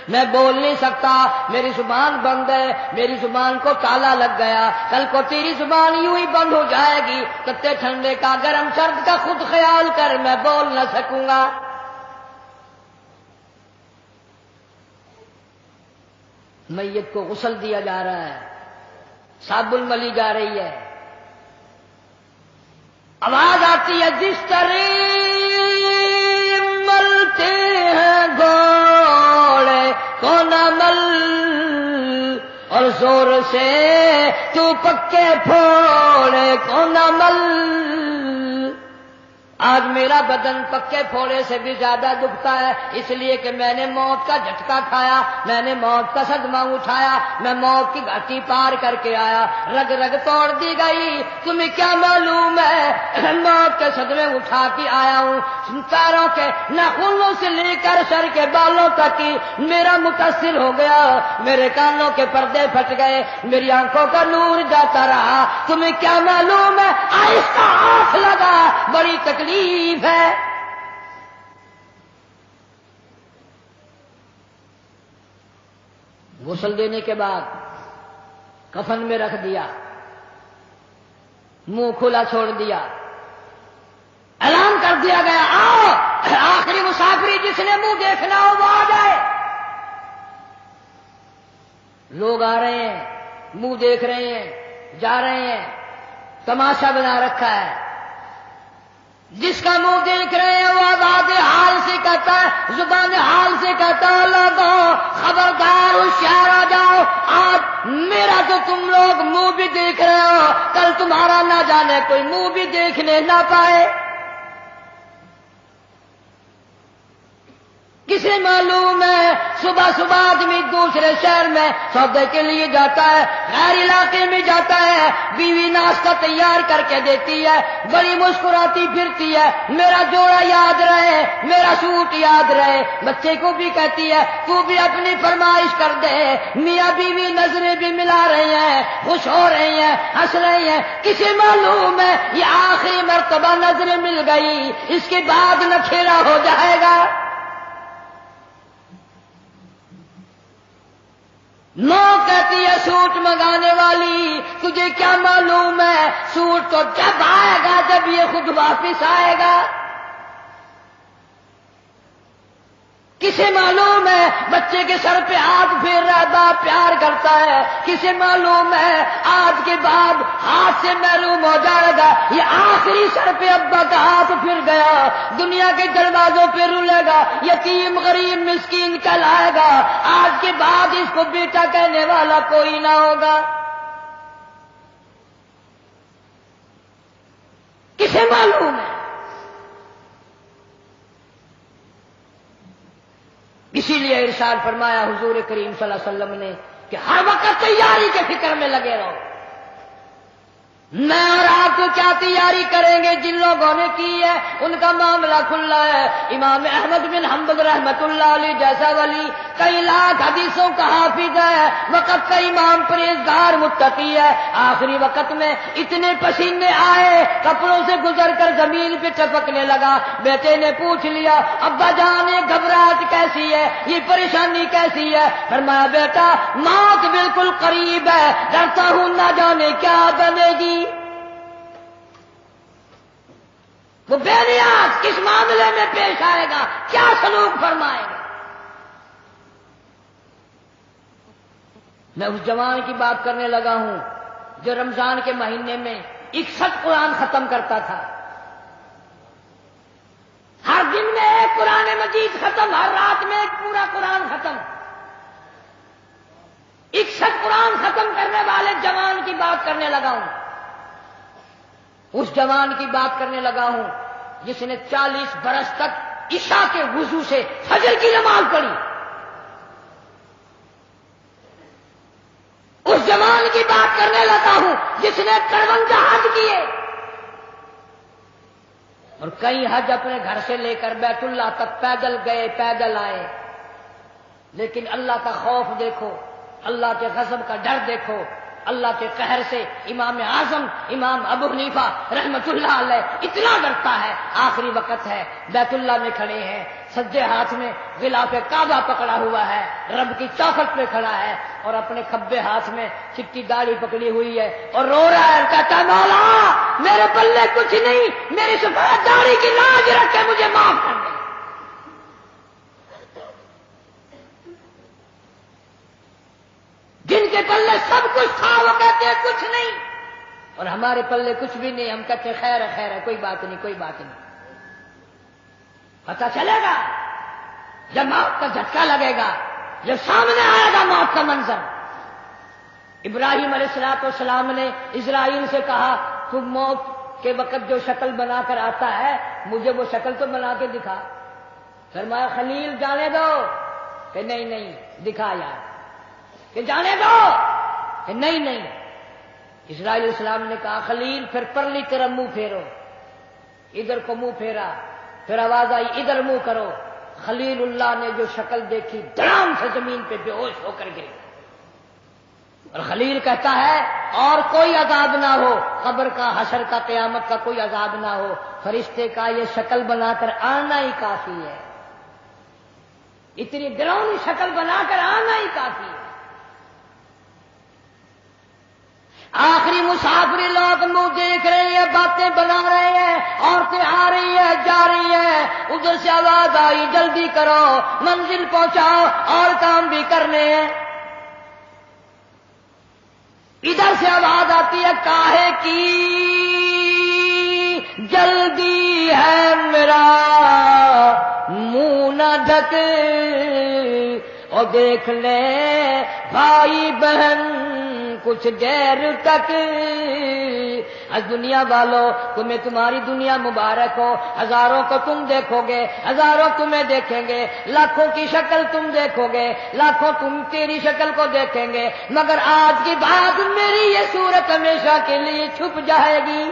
Speaker 2: میں بول نہیں سکتا، میری زبان بند ہے، میری زبان کو تالا لگ گیا. کل کو تیری زبان یوں ہی بند ہو جائے گی. کتے ٹھنڈے کا گرم سرد کا خود خیال کر، میں بول نہ سکوں گا. میت کو غسل دیا جا رہا ہے، صابن ملی جا رہی ہے، آواز آتی ہے جس طرح ملتے ہیں گھوڑے کو نہ مل، اور زور سے تو پکے پھوڑے کو نہ مل. آج میرا بدن پکے پھوڑے سے بھی زیادہ دکھتا ہے، اس لیے کہ میں نے موت کا جھٹکا کھایا، میں نے موت کا صدمہ اٹھایا، میں موت کی گھاٹی پار کر کے آیا. رگ رگ توڑ دی گئی، تمہیں کیا معلوم ہے موت کے صدمے اٹھا کے آیا ہوں. پیروں کے ناخنوں سے لے کر سر کے بالوں تک کی میرا متاثر ہو گیا، میرے کانوں کے پردے پھٹ گئے، میری آنکھوں کا نور جاتا رہا. تمہیں کیا معلوم ہے آہستہ آنکھ لگا، بڑی تکلیف ہے. غسل دینے کے بعد کفن میں رکھ دیا، منہ کھلا چھوڑ دیا، اعلان کر دیا گیا آؤ آخری مسافری جس نے منہ دیکھنا ہو وہ آ جائے. لوگ آ رہے ہیں، منہ دیکھ رہے ہیں، جا رہے ہیں، تماشا بنا رکھا ہے. جس کا منہ دیکھ رہے ہیں وہ آواز حال سے کہتا ہے، زبان حال سے کہتا ہے لوگوں خبردار ہوشیار آ جاؤ، آج میرا تو تم لوگ منہ بھی دیکھ رہے ہو، کل تمہارا نہ جانے کوئی منہ بھی دیکھنے نہ پائے. کسے معلوم ہے صبح صبح آدمی دوسرے شہر میں سودے کے لیے جاتا ہے، غیر علاقے میں جاتا ہے، بیوی ناشتہ تیار کر کے دیتی ہے، بڑی مسکراتی پھرتی ہے، میرا جوڑا یاد رہے، میرا سوٹ یاد رہے. بچے کو بھی کہتی ہے تو بھی اپنی فرمائش کر دے. میاں بیوی نظریں بھی ملا رہے ہیں، خوش ہو رہے ہیں، ہنس رہے ہیں. کسے معلوم ہے یہ آخری مرتبہ نظریں مل گئی، اس کے بعد نکھیرا ہو جائے گا. نو کہتی ہے سوٹ منگانے والی تجھے کیا معلوم ہے سوٹ تو جب آئے گا جب یہ خود واپس آئے گا. کسے معلوم ہے بچے کے سر پہ ہاتھ پھیر رہا باپ پیار کرتا ہے، کسے معلوم ہے آج کے بعد ہاتھ سے محروم ہو جائے گا. یہ آخری سر پہ ابا کا ہاتھ پھر گیا، دنیا کے دروازوں پہ رولے گا، یتیم غریب مسکین کہلائے گا. آج کے بعد اس کو بیٹا کہنے والا کوئی نہ ہوگا. کسے معلوم ہے؟ اسی لیے ارشاد فرمایا حضور کریم صلی اللہ علیہ وسلم نے کہ ہر وقت تیاری کے فکر میں لگے رہو. میں اور آپ کو کیا تیاری کریں گے؟ جن لوگوں نے کی ہے ان کا معاملہ کھلا ہے. امام احمد بن حنبل رحمت اللہ علیہ جیسا ولی کئی لاکھ حدیثوں کا حافظ ہے، وقت کا امام پرہیزگار متقی ہے. آخری وقت میں اتنے پسینے آئے کپڑوں سے گزر کر زمین پہ ٹپکنے لگا. بیٹے نے پوچھ لیا ابا جان یہ گھبراہٹ کیسی ہے، یہ پریشانی کیسی ہے؟ فرمایا بیٹا موت بالکل قریب ہے، ڈرتا ہوں نہ جانے کیا بنے گی. وہ بے نیاز کس معاملے میں پیش آئے گا، کیا سلوک فرمائے گا. میں اس جوان کی بات کرنے لگا ہوں جو رمضان کے مہینے میں 61 قرآن ختم کرتا تھا. ہر دن میں ایک قرآن مجید ختم، ہر رات میں ایک پورا قرآن ختم. 61 قرآن ختم کرنے والے جوان کی بات کرنے لگا ہوں. اس جوان کی بات کرنے لگا ہوں جس نے 40 برس تک عشاء کے وضو سے فجر کی نماز پڑھی. اس جوان کی بات کرنے لگا ہوں جس نے 53 حج کیے اور کئی حج اپنے گھر سے لے کر بیت اللہ تک پیدل گئے پیدل آئے، لیکن اللہ کا خوف دیکھو، اللہ کے غضب کا ڈر دیکھو، اللہ کے قہر سے امام اعظم امام ابو حنیفہ رحمت اللہ علیہ اتنا ڈرتا ہے، آخری وقت ہے، بیت اللہ میں کھڑے ہیں، سجے ہاتھ میں غلاف کعبہ پکڑا ہوا ہے، رب کی چوکھٹ پہ کھڑا ہے اور اپنے کھبے ہاتھ میں چٹی داڑھی پکڑی ہوئی ہے اور رو رہا ہے، کہتا ہے مولا میرے پلے کچھ نہیں، میری سفید داڑھی کی لاج رکھ کے مجھے معاف کر دے۔ جن کے پلے سب کچھ تھا وہ کہتے ہیں کچھ نہیں، اور ہمارے پلے کچھ بھی نہیں، ہم کہتے ہیں خیر ہے خیر ہے، کوئی بات نہیں کوئی بات نہیں۔ پتہ چلے گا جب موت کا جھٹکا لگے گا، جب سامنے آئے گا موت کا منظر۔ ابراہیم علیہ السلام نے اسرائیل سے کہا تم موت کے وقت جو شکل بنا کر آتا ہے مجھے وہ شکل تو بنا کے دکھا۔ فرمایا خلیل جانے دو، کہ نہیں نہیں دکھا یار، کہ جانے دو، کہ نہیں نہیں۔ اسرائیل علیہ السلام نے کہا خلیل پھر پرلی طرف منہ پھیرو، ادھر کو منہ پھیرا، پھر آواز آئی ادھر منہ کرو۔ خلیل اللہ نے جو شکل دیکھی دھڑام سے زمین پہ بے ہوش ہو کر گر گئے۔ اور خلیل کہتا ہے اور کوئی عذاب نہ ہو، قبر کا حشر کا قیامت کا کوئی عذاب نہ ہو، فرشتے کا یہ شکل بنا کر آنا ہی کافی ہے، اتنی ڈراؤنی شکل بنا کر آنا ہی کافی ہے۔ آخری مسافری لوگ منہ دیکھ رہے ہیں، باتیں بنا رہے ہیں، عورتیں آ رہی ہیں جا رہی ہیں، ادھر سے آواز آئی جلدی کرو منزل پہنچاؤ اور کام بھی کرنے ہیں۔ ادھر سے آواز آتی ہے کاہے کی جلدی ہے میرا منہ نہ ڈھک، اور دیکھ لے بھائی بہن کچھ دیر تک۔ از دنیا والوں تمہیں تمہاری دنیا مبارک ہو، ہزاروں کو تم دیکھو گے، ہزاروں تمہیں دیکھیں گے، لاکھوں کی شکل تم دیکھو گے، لاکھوں تم تیری شکل کو دیکھیں گے، مگر آج کی بات میری یہ صورت ہمیشہ کے لیے چھپ جائے گی،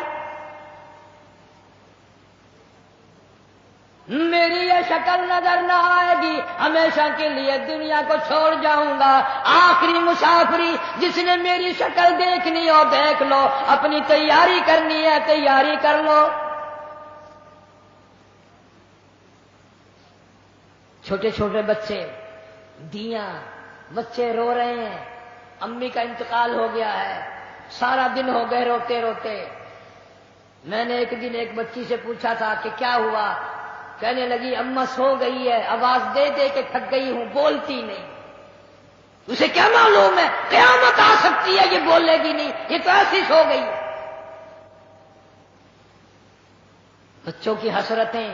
Speaker 2: میری یہ شکل نظر نہ آئے گی، ہمیشہ کے لیے دنیا کو چھوڑ جاؤں گا۔ آخری مسافری جس نے میری شکل دیکھنی ہو دیکھ لو، اپنی تیاری کرنی ہے تیاری کر لو۔ چھوٹے چھوٹے بچے، دیاں، بچے رو رہے ہیں، امی کا انتقال ہو گیا ہے، سارا دن ہو گئے روتے روتے۔ میں نے ایک دن ایک بچی سے پوچھا تھا کہ کیا ہوا، کہنے لگی اماں سو گئی ہے، آواز دے دے کے تھک گئی ہوں، بولتی نہیں۔ اسے کیا معلوم ہے قیامت آ سکتی ہے، یہ بولے گی نہیں، یہ تو ایسی سو گئی ہے۔ بچوں کی حسرتیں،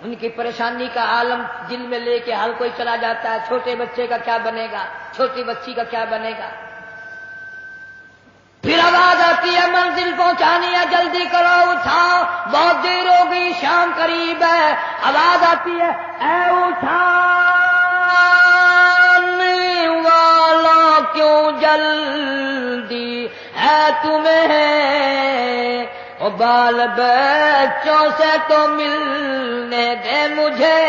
Speaker 2: ان کی پریشانی کا عالم دل میں لے کے ہر کوئی چلا جاتا ہے، چھوٹے بچے کا کیا بنے گا، چھوٹی بچی کا کیا بنے گا۔ پھر آواز آتی ہے منزل پہنچانی ہے جلدی کرو اٹھاؤ، بہت دیر ہو گئی شام قریب ہے۔ آواز آتی ہے اے اٹھانے والا کیوں جلدی ہے تمہیں، او بال بچوں سے تو ملنے دے مجھے،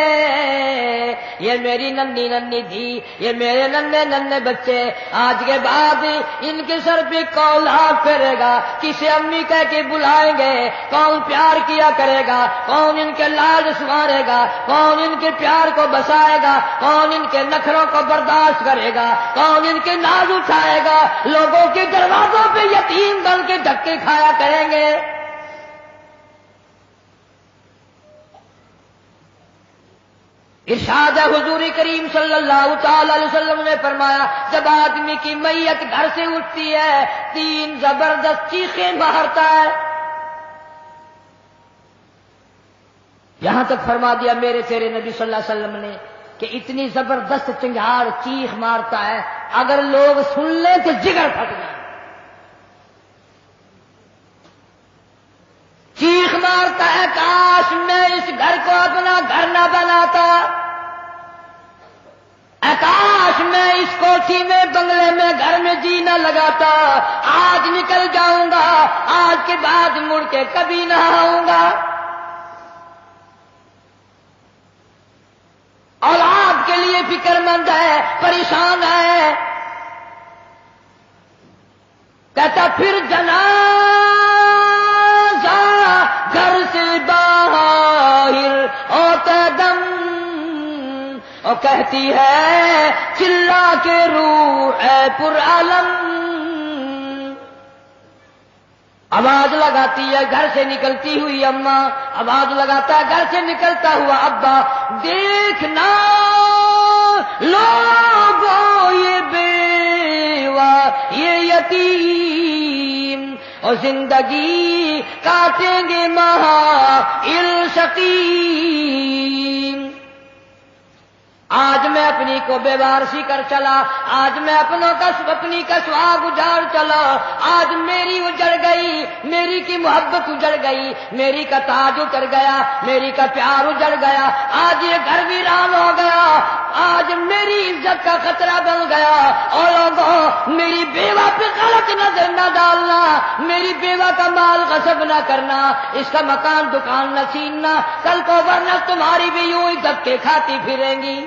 Speaker 2: یہ میری ننھی ننھی تھی، یہ میرے ننھے ننھے بچے، آج کے بعد ان کے سر پہ کون ہاتھ پھیرے گا، کسے امی کہہ کے بلائیں گے، کون پیار کیا کرے گا، کون ان کے لاڈ سنوارے گا، کون ان کے پیار کو بسائے گا، کون ان کے نخروں کو برداشت کرے گا، کون ان کے ناز اٹھائے گا، لوگوں کے دروازوں پہ یتیم بن کے دھکے کھایا کریں گے۔ ارشاد ہے حضور کریم صلی اللہ تعالی علیہ وسلم نے فرمایا جب آدمی کی میت گھر سے اٹھتی ہے 3 زبردست چیخیں مارتا ہے، یہاں تک فرما دیا میرے تیرے نبی صلی اللہ علیہ وسلم نے کہ اتنی زبردست چنگھاڑ چیخ مارتا ہے اگر لوگ سن لیں تو جگر پھٹ جائے۔ چیخ مارتا ہے کاش میں اس گھر کو اپنا گھر نہ بناتا، کاش میں اس کوٹھی میں بنگلے میں گھر میں جی نہ لگاتا، آج نکل جاؤں گا، آج کے بعد مڑ کے کبھی نہ آؤں گا۔ اولاد کے لیے فکر مند ہے، پریشان ہے، کہتا پھر جنازہ گھر سے باہر ہوتا دم، اور کہتی ہے چلا کے روح ہے پر عالم، آواز لگاتی ہے گھر سے نکلتی ہوئی اماں، آواز لگاتا ہے گھر سے نکلتا ہوا ابا، دیکھنا لوگوں یہ بیوہ یہ یتیم، اور زندگی کاٹیں گے محائل سقیم۔ آج میں اپنی کو بیوارسی کر چلا، آج میں اپنی کا سہاگ اجاڑ چلا، آج میری اجڑ گئی، میری کی محبت اجڑ گئی، میری کا تاج اتر گیا، میری کا پیار اجڑ گیا، آج یہ گھر ویران ہو گیا، آج میری عزت کا خطرہ بن گیا۔ اور لوگوں میری بیوہ پہ غلط نظر نہ ڈالنا، میری بیوہ کا مال غصب نہ کرنا، اس کا مکان دکان نہ چھیننا، کل کو ورنہ تمہاری بھی یوں ہی دھکے کھاتی پھریں گی۔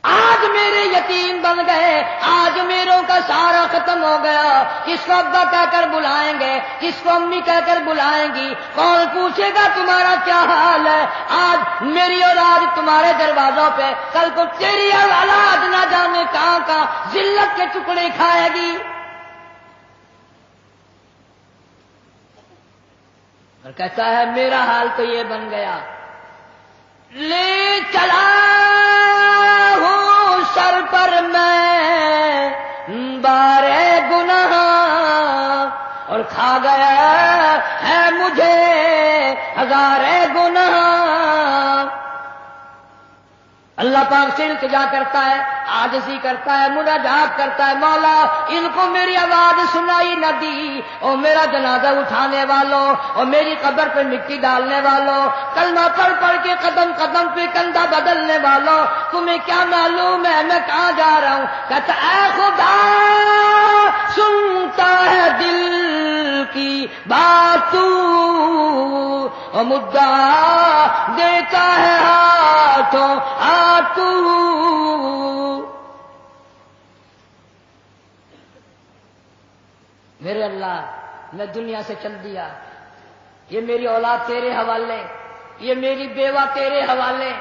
Speaker 2: آج میرے یتیم بن گئے، آج میروں کا سارا ختم ہو گیا، کس کو ابا کہہ کر بلائیں گے، کس کو امی کہہ کر بلائیں گی، کون پوچھے گا تمہارا کیا حال ہے؟ آج میری اولاد تمہارے دروازوں پہ، کل کو تیری اولاد نہ جانے کہاں کہاں ذلت کے ٹکڑے کھائے گی۔ اور کہتا ہے میرا حال تو یہ بن گیا، لے چلا ہوں سر پر میں بارے گناہ، اور کھا گیا ہے مجھے ہزارے گناہ۔ اللہ پاک سے التجا کرتا ہے، عاجزی کرتا ہے، مناجات کرتا ہے، مولا ان کو میری آواز سنائی نہ دی، اور میرا جنازہ اٹھانے والوں اور میری قبر پہ مٹی ڈالنے والوں، کلمہ پڑھ پڑھ کے قدم قدم پہ کندھا بدلنے والوں، تمہیں کیا معلوم ہے میں کہاں جا رہا ہوں؟ کہتا اے خدا سنتا ہے دل کی بات تو، اور مدعا دیتا ہے ہاتھوں تو۔ میرے اللہ میں دنیا سے چل دیا، یہ میری اولاد تیرے حوالے، یہ میری بیوہ تیرے حوالے،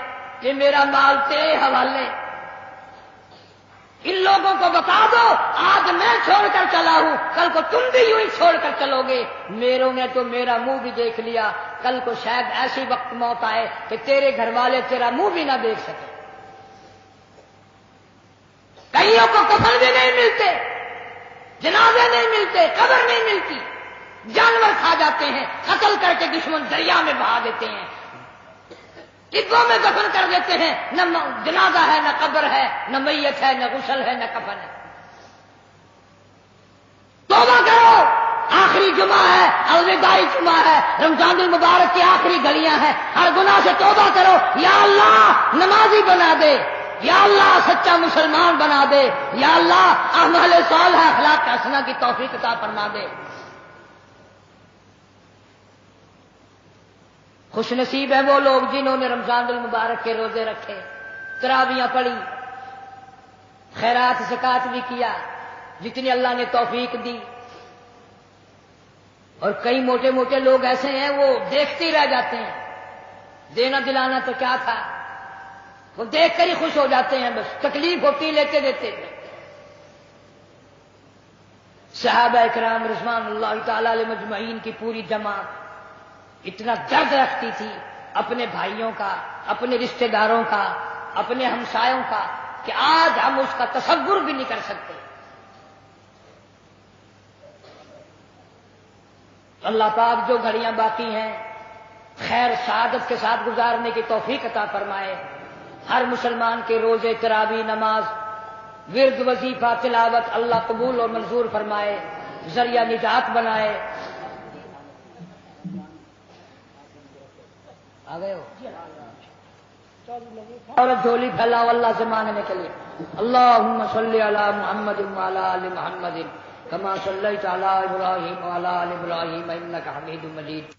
Speaker 2: یہ میرا مال تیرے حوالے، ان لوگوں کو بتا دو آج میں چھوڑ کر چلا ہوں، کل کو تم بھی یوں ہی چھوڑ کر چلو گے۔ میروں نے تو میرا منہ بھی دیکھ لیا، کل کو شاید ایسی وقت موت آئے کہ تیرے گھر والے تیرا منہ بھی نہ دیکھ سکے۔ کئیوں کو کفن بھی نہیں ملتے، جنازے نہیں ملتے، قبر نہیں ملتی، جانور کھا جاتے ہیں، قتل کر کے دشمن دریا میں بہا دیتے ہیں، ڈبوں میں دفن کر دیتے ہیں، نہ جنازہ ہے نہ قبر ہے، نہ میت ہے نہ غسل ہے نہ کفن ہے۔ توبہ کرو، آخری جمعہ ہے، الوداعی جمعہ ہے، رمضان المبارک کی آخری گھڑیاں ہیں، ہر گناہ سے توبہ کرو، یا اللہ نمازی بنا دے، یا اللہ سچا مسلمان بنا دے، یا اللہ اعمال صالحہ اخلاق حسنہ کی توفیق عطا فرما دے۔ خوش نصیب ہے وہ لوگ جنہوں نے رمضان المبارک کے روزے رکھے، تراویاں پڑھی، خیرات زکات بھی کیا جتنی اللہ نے توفیق دی۔ اور کئی موٹے موٹے لوگ ایسے ہیں وہ دیکھتے ہی رہ جاتے ہیں، دینا دلانا تو کیا تھا، وہ دیکھ کر ہی خوش ہو جاتے ہیں، بس تکلیف ہوتی لیتے دیتے۔ صحابہ کرام رضوان اللہ تعالی علیہ مجمعین کی پوری جماعت اتنا درد رکھتی تھی اپنے بھائیوں کا، اپنے رشتہ داروں کا، اپنے ہمسایوں کا، کہ آج ہم اس کا تصور بھی نہیں کر سکتے۔ اللہ پاک جو گھڑیاں باقی ہیں خیر سعادت کے ساتھ گزارنے کی توفیق عطا فرمائے، ہر مسلمان کے روزے تراویح نماز ورد وظیفہ تلاوت اللہ قبول اور منظور فرمائے، ذریعہ نجات بنائے۔ آ گئے ہو؟ اور جھولی پھیلاؤ اللہ سے مانگنے کے لیے. اللہم صلی علی محمد وعلی آل محمد کما صلیت علی ابراہیم وعلی آل ابراہیم انک حمید مجید.